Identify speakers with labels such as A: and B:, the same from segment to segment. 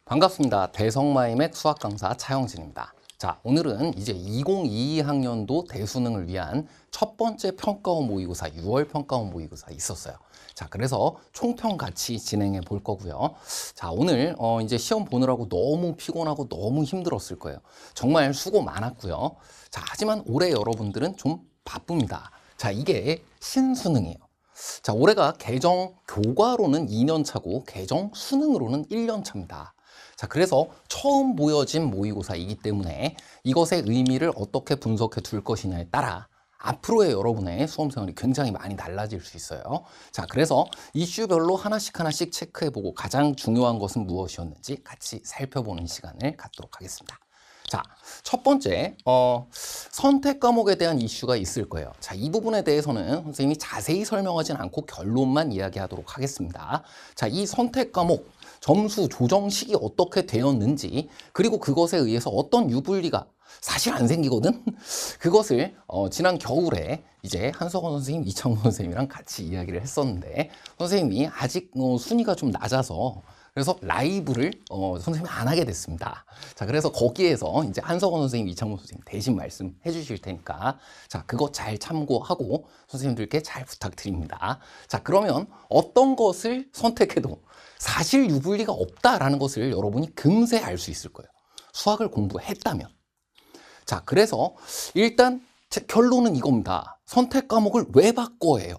A: 반갑습니다. 대성마이맥 수학 강사 차영진입니다. 자, 오늘은 이제 2022학년도 대수능을 위한 첫 번째 평가원 모의고사, 6월 평가원 모의고사 있었어요. 자, 그래서 총평 같이 진행해 볼 거고요. 자, 오늘 이제 시험 보느라고 너무 피곤하고 너무 힘들었을 거예요. 정말 수고 많았고요. 자, 하지만 올해 여러분들은 좀 바쁩니다. 자, 이게 신수능이에요. 자, 올해가 개정 교과로는 2년 차고 개정 수능으로는 1년 차입니다. 자, 그래서 처음 보여진 모의고사이기 때문에 이것의 의미를 어떻게 분석해 둘 것이냐에 따라 앞으로의 여러분의 수험생활이 굉장히 많이 달라질 수 있어요. 자, 그래서 이슈별로 하나씩 체크해보고 가장 중요한 것은 무엇이었는지 같이 살펴보는 시간을 갖도록 하겠습니다. 자, 첫 번째, 선택 과목에 대한 이슈가 있을 거예요. 자, 이 부분에 대해서는 선생님이 자세히 설명하진 않고 결론만 이야기하도록 하겠습니다. 자, 이 선택 과목 점수 조정 식이 어떻게 되었는지, 그리고 그것에 의해서 어떤 유불리가 사실 안 생기거든? 그것을 지난 겨울에 이제 한석원 선생님, 이창훈 선생님이랑 같이 이야기를 했었는데, 선생님이 아직 순위가 좀 낮아서 그래서 라이브를 선생님이 안 하게 됐습니다. 자, 그래서 거기에서 이제 한석원 선생님, 이창훈 선생님 대신 말씀해 주실 테니까, 자, 그거 잘 참고하고 선생님들께 잘 부탁드립니다. 자, 그러면 어떤 것을 선택해도 사실 유불리가 없다라는 것을 여러분이 금세 알 수 있을 거예요. 수학을 공부했다면. 자, 그래서 일단 결론은 이겁니다. 선택 과목을 왜 바꿔해요?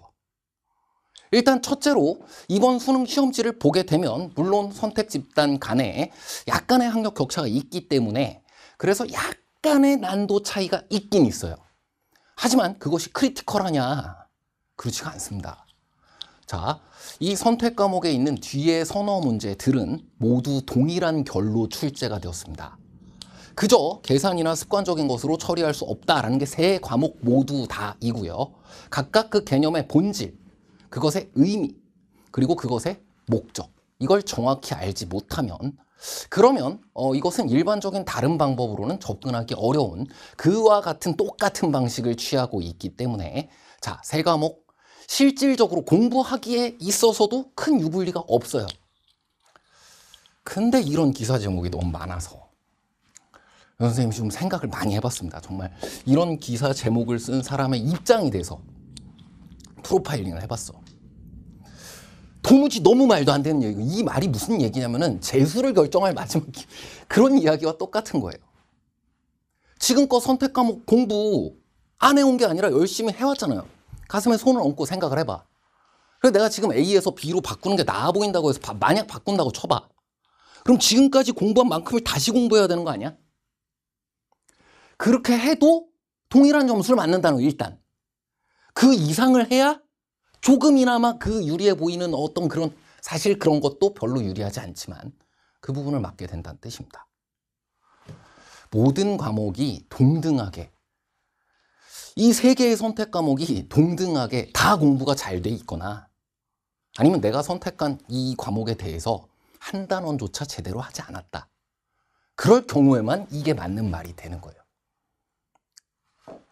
A: 일단 첫째로 이번 수능 시험지를 보게 되면 물론 선택 집단 간에 약간의 학력 격차가 있기 때문에 그래서 약간의 난도 차이가 있긴 있어요. 하지만 그것이 크리티컬하냐? 그렇지가 않습니다. 자, 이 선택 과목에 있는 뒤에 서너 문제들은 모두 동일한 결로 출제가 되었습니다. 그저 계산이나 습관적인 것으로 처리할 수 없다라는 게 세 과목 모두 다이고요. 각각 그 개념의 본질, 그것의 의미, 그리고 그것의 목적, 이걸 정확히 알지 못하면 그러면 이것은 일반적인 다른 방법으로는 접근하기 어려운 그와 같은 똑같은 방식을 취하고 있기 때문에 자, 세 과목 실질적으로 공부하기에 있어서도 큰 유불리가 없어요. 근데 이런 기사 제목이 너무 많아서 선생님이 좀 생각을 많이 해봤습니다. 정말 이런 기사 제목을 쓴 사람의 입장이 돼서 프로파일링을 해봤어. 도무지 너무 말도 안 되는 얘기고, 이 말이 무슨 얘기냐면은 재수를 결정할 마지막 그런 이야기와 똑같은 거예요. 지금껏 선택 과목 공부 안 해온 게 아니라 열심히 해왔잖아요. 가슴에 손을 얹고 생각을 해봐. 그래서 내가 지금 A에서 B로 바꾸는 게 나아 보인다고 해서 만약 바꾼다고 쳐봐. 그럼 지금까지 공부한 만큼을 다시 공부해야 되는 거 아니야? 그렇게 해도 동일한 점수를 맞는다는 거예요, 일단. 그 이상을 해야 조금이나마 그 유리해 보이는 어떤 그런, 사실 그런 것도 별로 유리하지 않지만 그 부분을 맞게 된다는 뜻입니다. 모든 과목이 동등하게, 이 세 개의 선택 과목이 동등하게 다 공부가 잘 돼 있거나 아니면 내가 선택한 이 과목에 대해서 한 단원조차 제대로 하지 않았다. 그럴 경우에만 이게 맞는 말이 되는 거예요.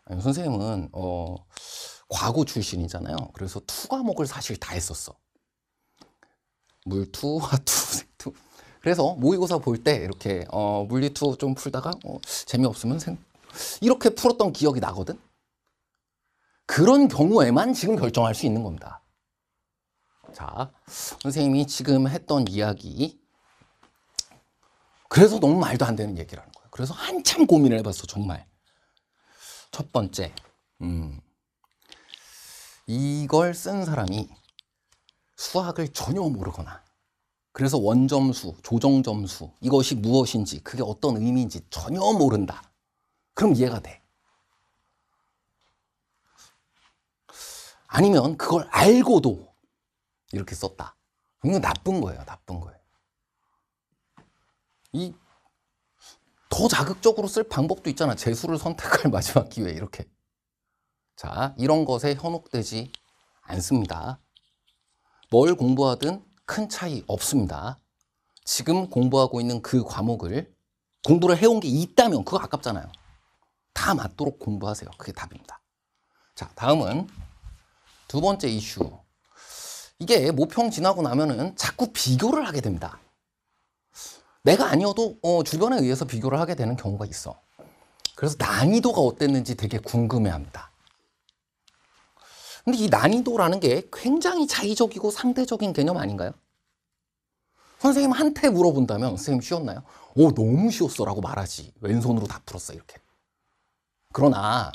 A: 아니, 선생님은 과고 출신이잖아요. 그래서 투 과목을 사실 다 했었어. 물투, 화투, 색투. 그래서 모의고사 볼 때 이렇게 물리투 좀 풀다가 재미없으면 이렇게 풀었던 기억이 나거든. 그런 경우에만 지금 결정할 수 있는 겁니다. 자, 선생님이 지금 했던 이야기, 그래서 너무 말도 안 되는 얘기라는 거예요. 그래서 한참 고민을 해봤어, 정말. 첫 번째, 이걸 쓴 사람이 수학을 전혀 모르거나, 그래서 원점수, 조정점수, 이것이 무엇인지, 그게 어떤 의미인지 전혀 모른다. 그럼 이해가 돼. 아니면 그걸 알고도 이렇게 썼다. 이건 나쁜 거예요, 나쁜 거예요. 더 자극적으로 쓸 방법도 있잖아. 재수를 선택할 마지막 기회, 이렇게. 자, 이런 것에 현혹되지 않습니다. 뭘 공부하든 큰 차이 없습니다. 지금 공부하고 있는 그 과목을 공부를 해온 게 있다면 그거 아깝잖아요. 다 맞도록 공부하세요. 그게 답입니다. 자, 다음은 두 번째 이슈. 이게 모평 지나고 나면은 자꾸 비교를 하게 됩니다. 내가 아니어도 주변에 의해서 비교를 하게 되는 경우가 있어. 그래서 난이도가 어땠는지 되게 궁금해합니다. 근데 이 난이도라는 게 굉장히 자의적이고 상대적인 개념 아닌가요? 선생님한테 물어본다면 선생님 쉬웠나요? 오, 너무 쉬웠어 라고 말하지. 왼손으로 다 풀었어 이렇게. 그러나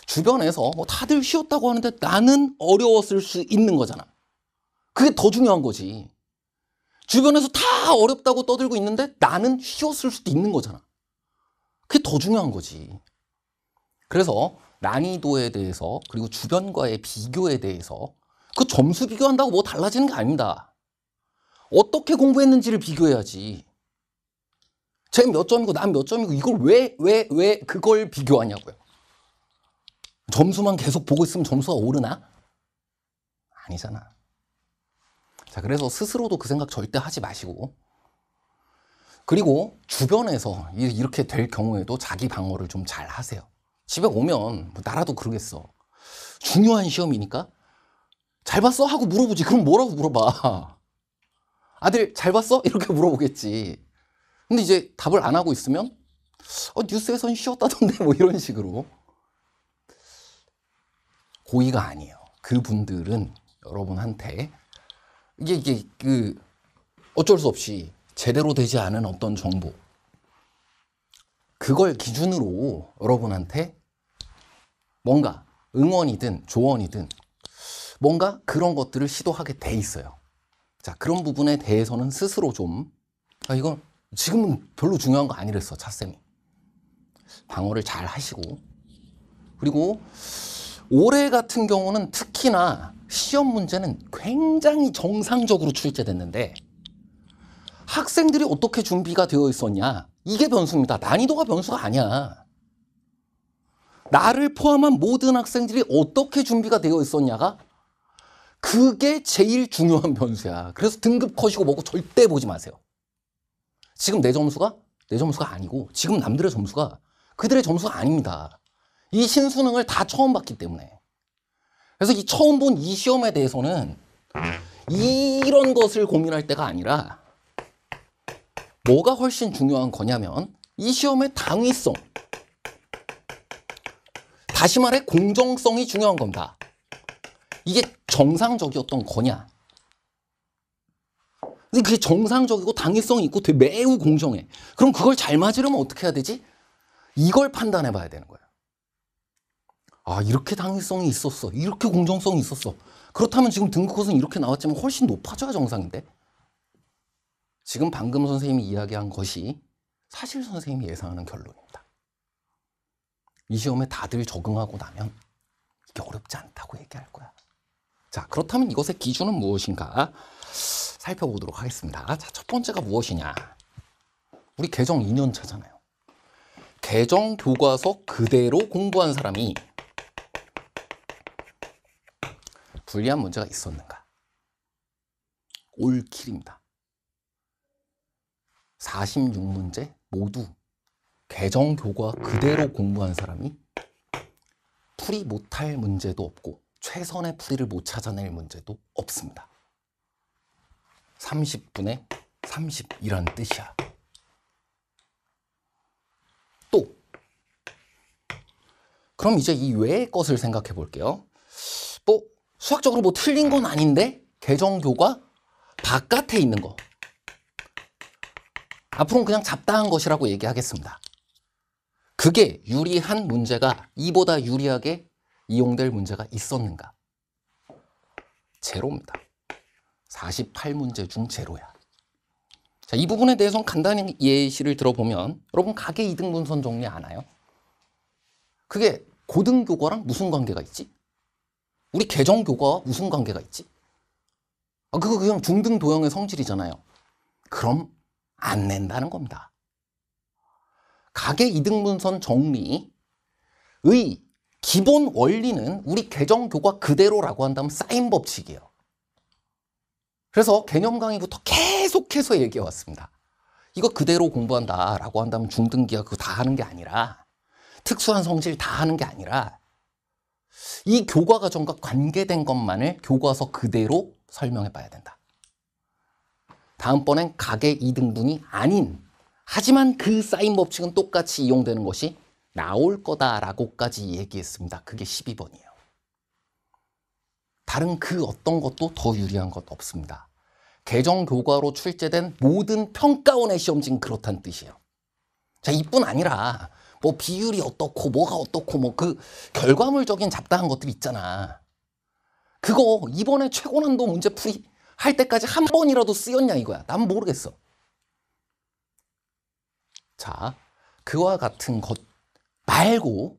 A: 주변에서 뭐 다들 쉬웠다고 하는데 나는 어려웠을 수 있는 거잖아. 그게 더 중요한 거지. 주변에서 다 어렵다고 떠들고 있는데 나는 쉬웠을 수도 있는 거잖아. 그게 더 중요한 거지. 그래서 난이도에 대해서 그리고 주변과의 비교에 대해서 그 점수 비교한다고 뭐 달라지는 게 아닙니다. 어떻게 공부했는지를 비교해야지. 쟤 몇 점이고 난 몇 점이고 이걸 왜 그걸 비교하냐고요. 점수만 계속 보고 있으면 점수가 오르나? 아니잖아. 자, 그래서 스스로도 그 생각 절대 하지 마시고, 그리고 주변에서 이렇게 될 경우에도 자기 방어를 좀 잘 하세요. 집에 오면 뭐 나라도 그러겠어. 중요한 시험이니까 잘 봤어? 하고 물어보지. 그럼 뭐라고 물어봐? 아들 잘 봤어? 이렇게 물어보겠지. 근데 이제 답을 안 하고 있으면 뉴스에선 쉬웠다던데 뭐 이런 식으로. 고의가 아니에요. 그분들은 여러분한테 이게 어쩔 수 없이 제대로 되지 않은 어떤 정보, 그걸 기준으로 여러분한테 뭔가 응원이든 조언이든 뭔가 그런 것들을 시도하게 돼 있어요. 자, 그런 부분에 대해서는 스스로 좀 이건 지금은 별로 중요한 거 아니랬어, 차쌤이. 방어를 잘 하시고, 그리고 올해 같은 경우는 특히나 시험 문제는 굉장히 정상적으로 출제됐는데 학생들이 어떻게 준비가 되어 있었냐, 이게 변수입니다. 난이도가 변수가 아니야. 나를 포함한 모든 학생들이 어떻게 준비가 되어 있었냐가 그게 제일 중요한 변수야. 그래서 등급 컷이고 뭐고 절대 보지 마세요. 지금 내 점수가 아니고 지금 남들의 점수가 그들의 점수가 아닙니다. 이 신수능을 다 처음 봤기 때문에. 그래서 이 처음 본 이 시험에 대해서는 이런 것을 고민할 때가 아니라 뭐가 훨씬 중요한 거냐면 이 시험의 당위성, 다시 말해 공정성이 중요한 겁니다. 이게 정상적이었던 거냐? 근데 그게 정상적이고 당위성이 있고 되게 매우 공정해. 그럼 그걸 잘 맞으려면 어떻게 해야 되지? 이걸 판단해 봐야 되는 거예요. 아, 이렇게 당위성이 있었어. 이렇게 공정성이 있었어. 그렇다면 지금 등급컷은 이렇게 나왔지만 훨씬 높아져야 정상인데? 지금 방금 선생님이 이야기한 것이 사실 선생님이 예상하는 결론입니다. 이 시험에 다들 적응하고 나면 이게 어렵지 않다고 얘기할 거야. 자, 그렇다면 이것의 기준은 무엇인가 살펴보도록 하겠습니다. 자, 첫 번째가 무엇이냐? 우리 개정 2년 차잖아요. 개정 교과서 그대로 공부한 사람이 불리한 문제가 있었는가? 올킬입니다. 46문제 모두 개정 교과 그대로 공부한 사람이 풀이 못할 문제도 없고 최선의 풀이를 못 찾아낼 문제도 없습니다. 30분의 30이란 뜻이야. 또 그럼 이제 이 외의 것을 생각해 볼게요. 뭐 수학적으로 뭐 틀린 건 아닌데 개정 교과 바깥에 있는 거, 앞으로는 그냥 잡다한 것이라고 얘기하겠습니다. 그게 유리한 문제가 이보다 유리하게 이용될 문제가 있었는가? 제로입니다. 48문제 중 제로야. 자, 이 부분에 대해서는 간단히 예시를 들어보면 여러분 가계 이등분선 정리 아나요? 그게 고등교과랑 무슨 관계가 있지? 우리 개정교과와 무슨 관계가 있지? 그거 그냥 중등도형의 성질이잖아요. 그럼 안 낸다는 겁니다. 가계 이등분선 정리의 기본 원리는 우리 개정교과 그대로라고 한다면 사인 법칙이에요. 그래서 개념 강의부터 계속해서 얘기해 왔습니다. 이거 그대로 공부한다라고 한다면 중등기하 그거 다 하는 게 아니라, 특수한 성질 다 하는 게 아니라 이 교과 과정과 관계된 것만을 교과서 그대로 설명해 봐야 된다. 다음번엔 가계 이등분이 아닌 하지만 그 사인 법칙은 똑같이 이용되는 것이 나올 거다라고까지 얘기했습니다. 그게 12번이에요. 다른 그 어떤 것도 더 유리한 것 없습니다. 개정교과로 출제된 모든 평가원의 시험지는 그렇다는 뜻이에요. 자, 이뿐 아니라 뭐 비율이 어떻고 뭐가 어떻고 뭐 그 결과물적인 잡다한 것들 있잖아. 그거 이번에 최고난도 문제풀이 할 때까지 한 번이라도 쓰였냐 이거야. 난 모르겠어. 자, 그와 같은 것 말고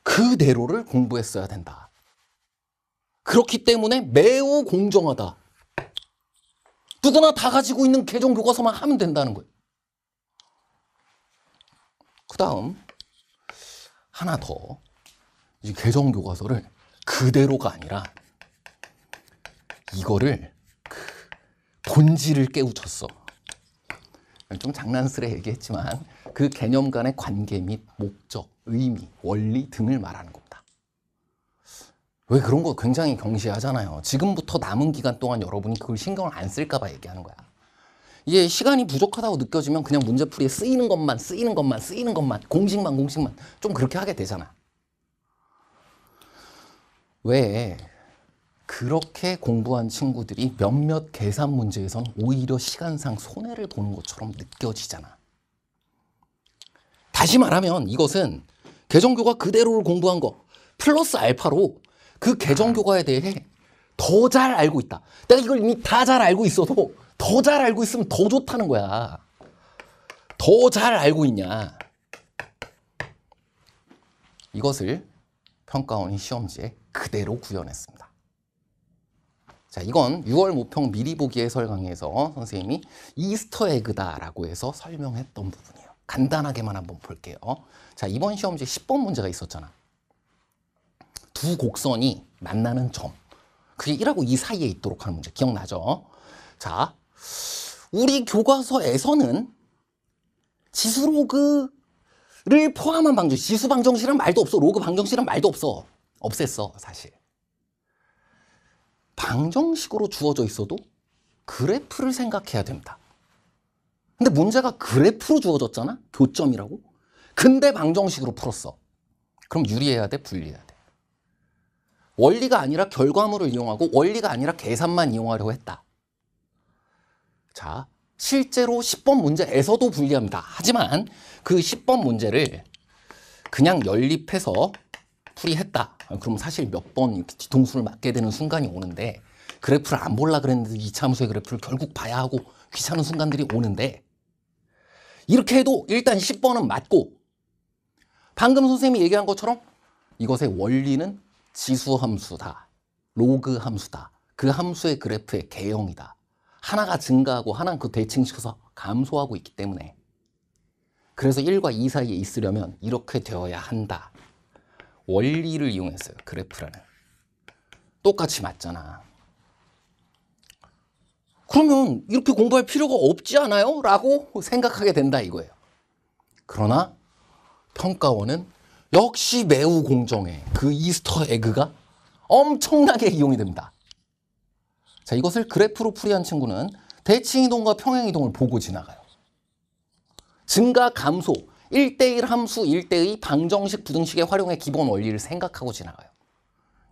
A: 그대로를 공부했어야 된다. 그렇기 때문에 매우 공정하다. 누구나 다 가지고 있는 개정교과서만 하면 된다는 거예요. 그 다음 하나 더. 이 개정교과서를 그대로가 아니라 이거를 본질을 깨우쳤어. 좀 장난스레 얘기했지만 그 개념 간의 관계 및 목적, 의미, 원리 등을 말하는 겁니다. 왜 그런 거 굉장히 경시하잖아요. 지금부터 남은 기간 동안 여러분이 그걸 신경을 안 쓸까 봐 얘기하는 거야. 이게 시간이 부족하다고 느껴지면 그냥 문제풀이에 쓰이는 것만 공식만 좀 그렇게 하게 되잖아. 왜 그렇게 공부한 친구들이 몇몇 계산 문제에선 오히려 시간상 손해를 보는 것처럼 느껴지잖아. 다시 말하면 이것은 개정교과 그대로를 공부한 거 플러스 알파로 그 개정교과에 대해 더 잘 알고 있다. 내가 이걸 이미 다 잘 알고 있어도 더 잘 알고 있으면 더 좋다는 거야. 더 잘 알고 있냐. 이것을 평가원이 시험지에 그대로 구현했습니다. 자, 이건 6월 모평 미리 보기 해설 강의에서 선생님이 이스터 에그다라고 해서 설명했던 부분이에요. 간단하게만 한번 볼게요. 자, 이번 시험지에 10번 문제가 있었잖아. 두 곡선이 만나는 점. 그게 1하고 2 사이에 있도록 하는 문제. 기억나죠? 자, 우리 교과서에서는 지수 로그를 포함한 방정식, 지수 방정식이란 말도 없어. 로그 방정식이란 말도 없어. 없앴어, 사실. 방정식으로 주어져 있어도 그래프를 생각해야 됩니다. 근데 문제가 그래프로 주어졌잖아? 교점이라고? 근데 방정식으로 풀었어. 그럼 유리해야 돼? 불리해야 돼? 원리가 아니라 결과물을 이용하고 원리가 아니라 계산만 이용하려고 했다. 자, 실제로 10번 문제에서도 불리합니다. 하지만 그 10번 문제를 그냥 연립해서 풀이했다. 그럼 사실 몇 번 이렇게 뒤통수를 맞게 되는 순간이 오는데 그래프를 안 볼라 그랬는데 이차함수의 그래프를 결국 봐야 하고 귀찮은 순간들이 오는데 이렇게 해도 일단 10번은 맞고 방금 선생님이 얘기한 것처럼 이것의 원리는 지수 함수다. 로그 함수다. 그 함수의 그래프의 개형이다. 하나가 증가하고 하나는 그 대칭시켜서 감소하고 있기 때문에 그래서 1과 2 사이에 있으려면 이렇게 되어야 한다. 원리를 이용했어요. 그래프라는. 똑같이 맞잖아. 그러면 이렇게 공부할 필요가 없지 않아요? 라고 생각하게 된다 이거예요. 그러나 평가원은 역시 매우 공정해. 그 이스터 에그가 엄청나게 이용이 됩니다. 자, 이것을 그래프로 풀이한 친구는 대칭이동과 평행이동을 보고 지나가요. 증가, 감소, 1대1 함수, 1대2 방정식, 부등식의 활용의 기본 원리를 생각하고 지나가요.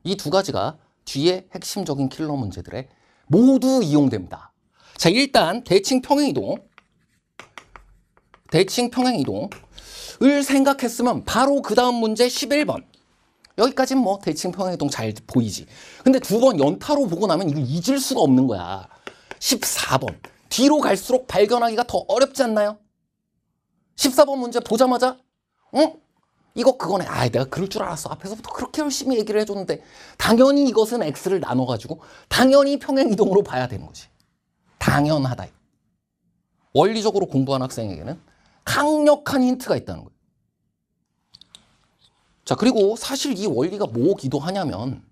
A: 이 두 가지가 뒤에 핵심적인 킬러 문제들에 모두 이용됩니다. 자, 일단 대칭 평행이동을 생각했으면 바로 그 다음 문제 11번. 여기까지는 뭐 대칭 평행이동 잘 보이지. 근데 두 번 연타로 보고 나면 이걸 잊을 수가 없는 거야. 14번. 뒤로 갈수록 발견하기가 더 어렵지 않나요? 14번 문제 보자마자 이거 그거네. 아, 내가 그럴 줄 알았어. 앞에서부터 그렇게 열심히 얘기를 해줬는데 당연히 이것은 x를 나눠가지고 당연히 평행이동으로 봐야 되는 거지. 당연하다. 원리적으로 공부한 학생에게는 강력한 힌트가 있다는 거예요. 자, 그리고 사실 이 원리가 뭐기도 하냐면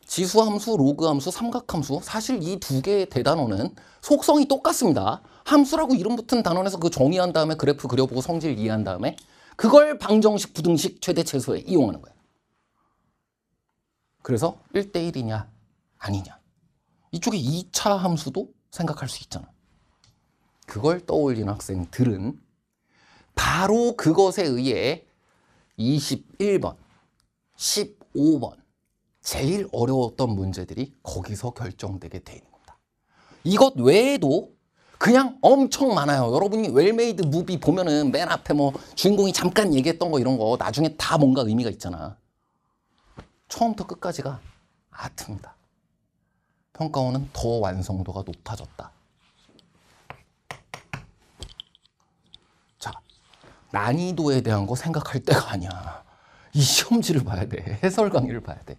A: 지수함수, 로그함수, 삼각함수 사실 이 두 개의 대단원은 속성이 똑같습니다. 함수라고 이름 붙은 단원에서 그 정의한 다음에 그래프 그려보고 성질 이해한 다음에 그걸 방정식, 부등식, 최대 최소에 이용하는 거예요. 그래서 1대1이냐 아니냐. 이쪽에 2차 함수도 생각할 수 있잖아. 그걸 떠올린 학생들은 바로 그것에 의해 21번, 15번 제일 어려웠던 문제들이 거기서 결정되게 돼 있는 겁니다. 이것 외에도 그냥 엄청 많아요. 여러분이 웰메이드 무비 보면은 맨 앞에 뭐 주인공이 잠깐 얘기했던 거 이런 거 나중에 다 뭔가 의미가 있잖아. 처음부터 끝까지가 아트입니다. 평가원은 더 완성도가 높아졌다. 자, 난이도에 대한 거 생각할 때가 아니야. 이 시험지를 봐야 돼. 해설 강의를 봐야 돼.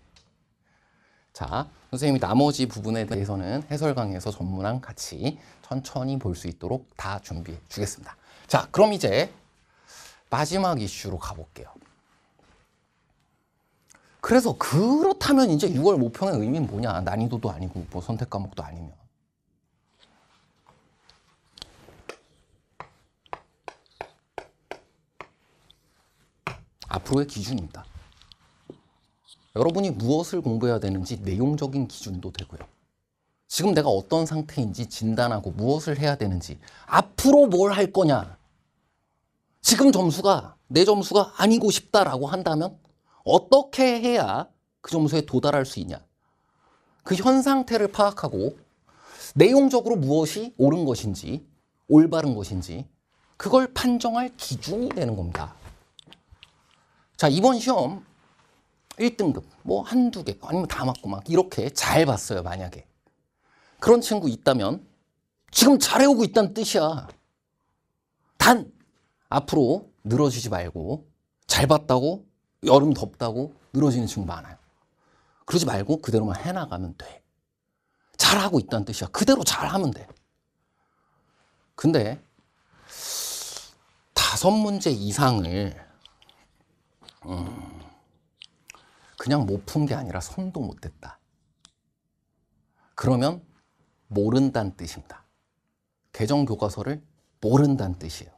A: 자, 선생님이 나머지 부분에 대해서는 해설 강의에서 전문랑 같이 천천히 볼 수 있도록 다 준비해 주겠습니다. 자, 그럼 이제 마지막 이슈로 가볼게요. 그래서 그렇다면 이제 6월 모평의 의미는 뭐냐? 난이도도 아니고 뭐 선택 과목도 아니면. 앞으로의 기준입니다. 여러분이 무엇을 공부해야 되는지 내용적인 기준도 되고요. 지금 내가 어떤 상태인지 진단하고 무엇을 해야 되는지, 앞으로 뭘 할 거냐. 지금 점수가 내 점수가 아니고 싶다라고 한다면 어떻게 해야 그 점수에 도달할 수 있냐. 그 현 상태를 파악하고 내용적으로 무엇이 옳은 것인지 올바른 것인지 그걸 판정할 기준이 되는 겁니다. 자, 이번 시험 1등급 뭐 한두 개 아니면 다 맞고 막 이렇게 잘 봤어요. 만약에 그런 친구 있다면 지금 잘해오고 있다는 뜻이야. 단 앞으로 늘어지지 말고, 잘 봤다고 여름 덥다고 늘어지는 친구 많아요. 그러지 말고 그대로만 해나가면 돼. 잘하고 있다는 뜻이야. 그대로 잘하면 돼. 근데 5문제 이상을 그냥 못 푼 게 아니라 손도 못 댔다. 그러면 모른다는 뜻입니다. 개정 교과서를 모른다는 뜻이에요.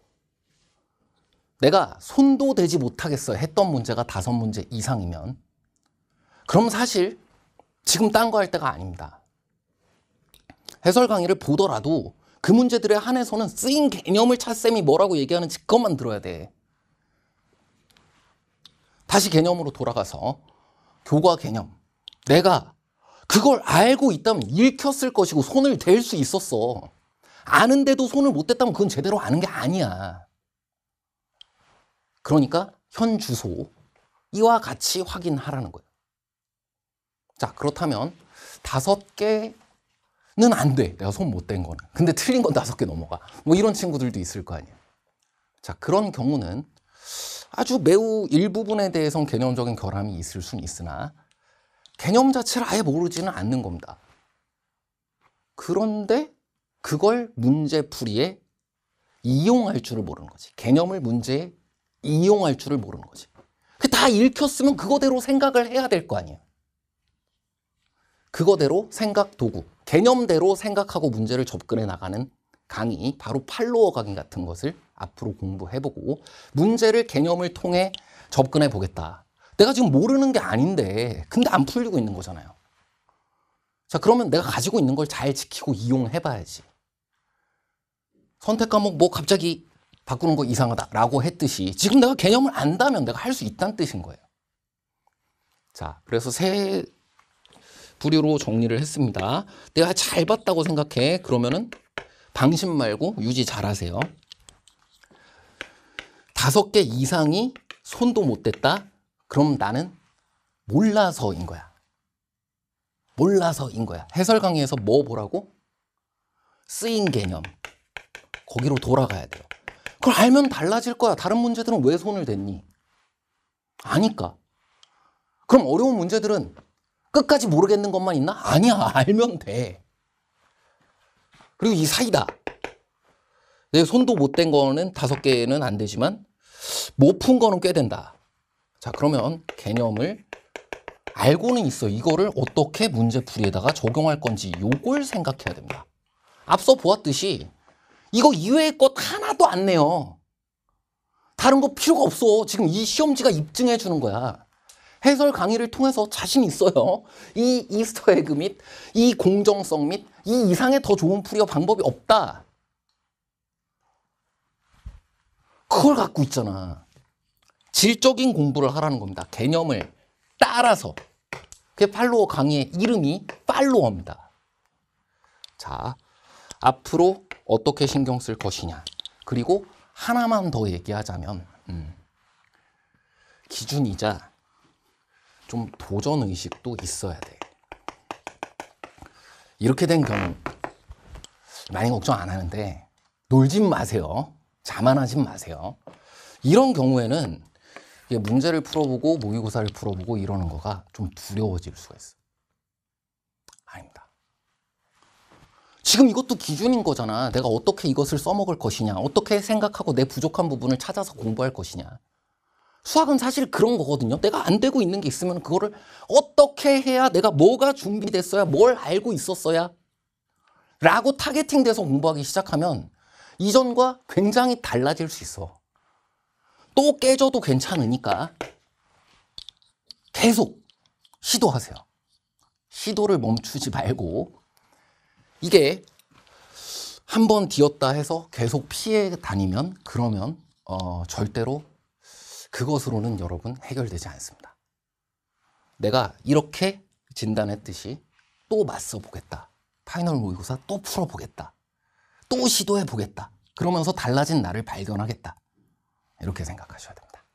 A: 내가 손도 대지 못하겠어 했던 문제가 5문제 이상이면 그럼 사실 지금 딴 거 할 때가 아닙니다. 해설 강의를 보더라도 그 문제들에 한해서는 쓰인 개념을 차쌤이 뭐라고 얘기하는지 그것만 들어야 돼. 다시 개념으로 돌아가서 교과 개념. 내가 그걸 알고 있다면 읽혔을 것이고 손을 댈 수 있었어. 아는데도 손을 못 댔다면 그건 제대로 아는 게 아니야. 그러니까 현 주소 이와 같이 확인하라는 거예요. 자, 그렇다면 5개는 안 돼. 내가 손 못 댄 거는. 근데 틀린 건 5개 넘어가. 뭐 이런 친구들도 있을 거 아니에요. 자, 그런 경우는 아주 매우 일부분에 대해서는 개념적인 결함이 있을 수는 있으나 개념 자체를 아예 모르지는 않는 겁니다. 그런데 그걸 문제풀이에 이용할 줄을 모르는 거지. 개념을 문제에 이용할 줄을 모르는 거지. 다 읽혔으면 그거대로 생각을 해야 될 거 아니에요. 그거대로 생각 도구, 개념대로 생각하고 문제를 접근해 나가는 강의, 바로 팔로워 강의 같은 것을 앞으로 공부해보고 문제를 개념을 통해 접근해 보겠다. 내가 지금 모르는 게 아닌데 근데 안 풀리고 있는 거잖아요. 자, 그러면 내가 가지고 있는 걸 잘 지키고 이용해봐야지. 선택 과목 뭐 갑자기 바꾸는 거 이상하다라고 했듯이 지금 내가 개념을 안다면 내가 할 수 있다는 뜻인 거예요. 자, 그래서 세 부류로 정리를 했습니다. 내가 잘 봤다고 생각해. 그러면은 방심 말고 유지 잘하세요. 5개 이상이 손도 못 댔다? 그럼 나는 몰라서인 거야. 몰라서인 거야. 해설 강의에서 뭐 보라고? 쓰인 개념. 거기로 돌아가야 돼요. 그걸 알면 달라질 거야. 다른 문제들은 왜 손을 댔니? 아니까. 그럼 어려운 문제들은 끝까지 모르겠는 것만 있나? 아니야. 알면 돼. 그리고 이 사이다. 내 손도 못 댄 거는 5개는 안 되지만 못 푼 거는 꽤 된다. 자, 그러면 개념을 알고는 있어. 이거를 어떻게 문제풀이에다가 적용할 건지 요걸 생각해야 됩니다. 앞서 보았듯이 이거 이외의 것 하나도 안 내요. 다른 거 필요가 없어. 지금 이 시험지가 입증해 주는 거야. 해설 강의를 통해서 자신 있어요. 이 이스터에그 및 이 공정성 및 이 이상의 더 좋은 풀이어 방법이 없다. 그걸 갖고 있잖아. 질적인 공부를 하라는 겁니다. 개념을 따라서. 그게 팔로워 강의의 이름이 팔로워입니다. 자, 앞으로 어떻게 신경 쓸 것이냐. 그리고 하나만 더 얘기하자면 기준이자 좀 도전의식도 있어야 돼. 이렇게 된 경우 많이 걱정 안 하는데 놀진 마세요. 자만하진 마세요. 이런 경우에는 문제를 풀어보고 모의고사를 풀어보고 이러는 거가 좀 두려워질 수가 있어. 아닙니다. 지금 이것도 기준인 거잖아. 내가 어떻게 이것을 써먹을 것이냐, 어떻게 생각하고 내 부족한 부분을 찾아서 공부할 것이냐. 수학은 사실 그런 거거든요. 내가 안 되고 있는 게 있으면 그거를 어떻게 해야, 내가 뭐가 준비됐어야, 뭘 알고 있었어야 라고 타겟팅 돼서 공부하기 시작하면 이전과 굉장히 달라질 수 있어. 또 깨져도 괜찮으니까 계속 시도하세요. 시도를 멈추지 말고, 이게 한번 뒤었다 해서 계속 피해 다니면 그러면 절대로 그것으로는 여러분 해결되지 않습니다. 내가 이렇게 진단했듯이 또 맞서 보겠다. 파이널 모의고사 또 풀어보겠다. 또 시도해 보겠다. 그러면서 달라진 나를 발견하겠다. 이렇게 생각하셔야 됩니다.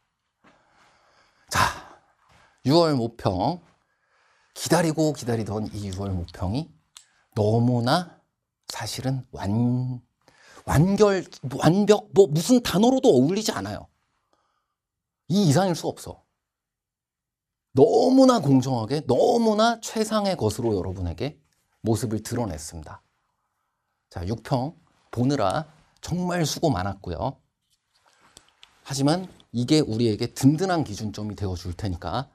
A: 자, 6월 모평. 기다리고 기다리던 이 6월 모평이 너무나 사실은 완벽, 뭐 무슨 단어로도 어울리지 않아요. 이 이상일 수 없어. 너무나 공정하게, 너무나 최상의 것으로 여러분에게 모습을 드러냈습니다. 자, 6평 보느라 정말 수고 많았고요. 하지만 이게 우리에게 든든한 기준점이 되어줄 테니까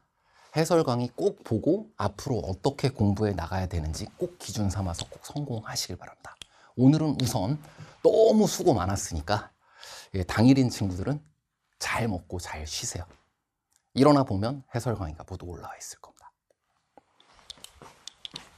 A: 해설 강의 꼭 보고 앞으로 어떻게 공부해 나가야 되는지 꼭 기준 삼아서 꼭 성공하시길 바랍니다. 오늘은 우선 너무 수고 많았으니까 당일인 친구들은 잘 먹고 잘 쉬세요. 일어나 보면 해설 강의가 모두 올라와 있을 겁니다.